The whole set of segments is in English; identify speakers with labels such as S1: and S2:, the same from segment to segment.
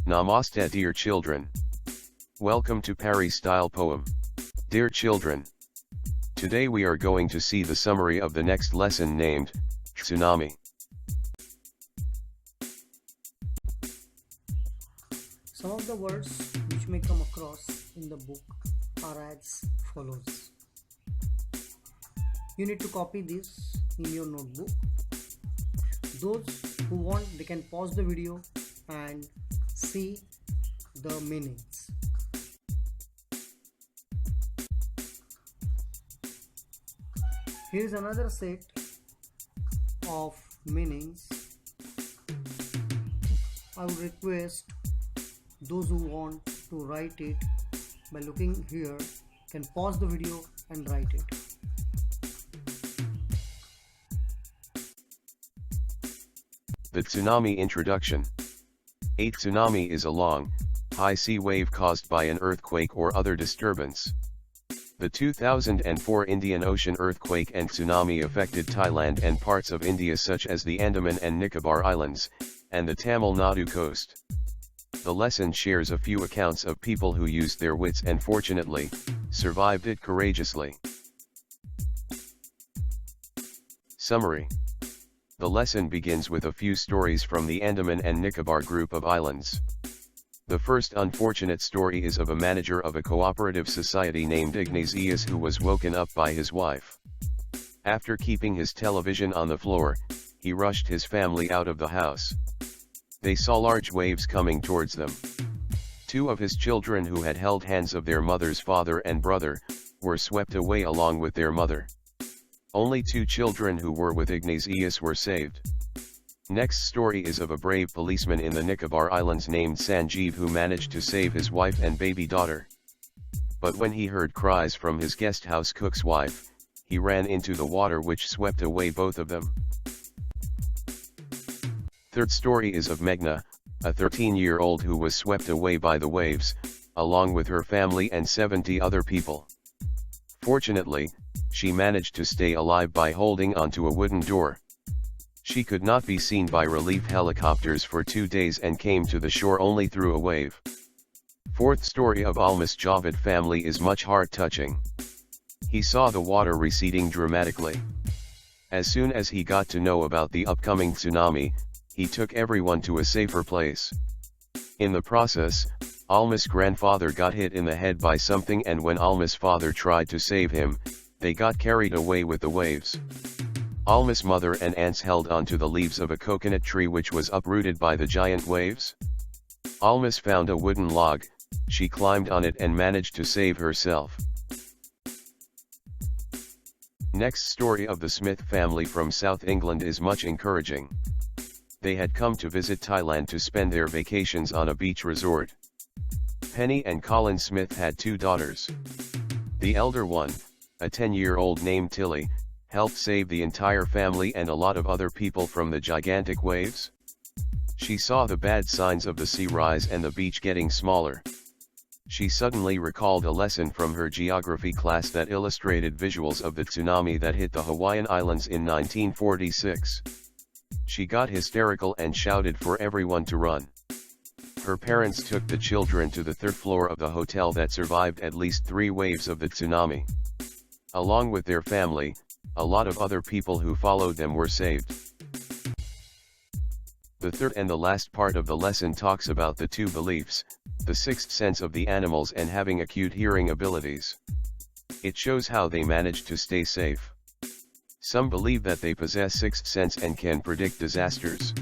S1: Namaste dear children. Welcome to Pari style poem. Dear children. Today we are going to see the summary of the next lesson named, Tsunami.
S2: Some of the words which may come across in the book are as follows. You need to copy this in your notebook. Those who want, they can pause the video and see the meanings. Here is another set of meanings. I would request those who want to write it by looking here can pause the video and write it.
S1: The tsunami introduction. A tsunami is a long, high sea wave caused by an earthquake or other disturbance. The 2004 Indian Ocean earthquake and tsunami affected Thailand and parts of India such as the Andaman and Nicobar Islands, and the Tamil Nadu coast. The lesson shares a few accounts of people who used their wits and fortunately, survived it courageously. Summary. The lesson begins with a few stories from the Andaman and Nicobar group of islands. The first unfortunate story is of a manager of a cooperative society named Ignatius who was woken up by his wife. After keeping his television on the floor, he rushed his family out of the house. They saw large waves coming towards them. Two of his children who had held hands of their mother's father and brother, were swept away along with their mother. Only two children who were with Ignatius were saved. Next story is of a brave policeman in the Nicobar Islands named Sanjeev who managed to save his wife and baby daughter. But when he heard cries from his guest house cook's wife, he ran into the water which swept away both of them. Third story is of Meghna, a 13-year-old who was swept away by the waves, along with her family and 70 other people. Fortunately, she managed to stay alive by holding onto a wooden door. She could not be seen by relief helicopters for 2 days and came to the shore only through a wave. Fourth story of Almas Javed family is much heart-touching. He saw the water receding dramatically. As soon as he got to know about the upcoming tsunami, he took everyone to a safer place. In the process, Almas' grandfather got hit in the head by something, and when Almas' father tried to save him, they got carried away with the waves. Almas' mother and aunts held onto the leaves of a coconut tree which was uprooted by the giant waves. Almas found a wooden log, she climbed on it and managed to save herself. Next story of the Smith family from South England is much encouraging. They had come to visit Thailand to spend their vacations on a beach resort. Penny and Colin Smith had two daughters. The elder one, a 10-year-old named Tilly, helped save the entire family and a lot of other people from the gigantic waves. She saw the bad signs of the sea rise and the beach getting smaller. She suddenly recalled a lesson from her geography class that illustrated visuals of the tsunami that hit the Hawaiian Islands in 1946. She got hysterical and shouted for everyone to run. Her parents took the children to the third floor of the hotel that survived at least 3 waves of the tsunami. Along with their family, a lot of other people who followed them were saved. The third and the last part of the lesson talks about the two beliefs, the sixth sense of the animals and having acute hearing abilities. It shows how they manage to stay safe. Some believe that they possess sixth sense and can predict disasters.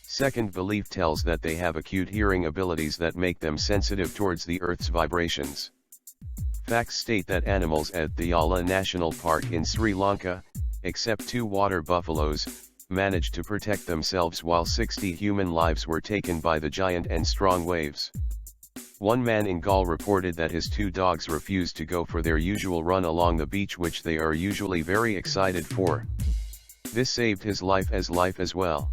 S1: Second belief tells that they have acute hearing abilities that make them sensitive towards the Earth's vibrations. Facts state that animals at the Yala National Park in Sri Lanka, except 2 water buffaloes, managed to protect themselves while 60 human lives were taken by the giant and strong waves. One man in Gaul reported that his 2 dogs refused to go for their usual run along the beach, which they are usually very excited for. This saved his life as well.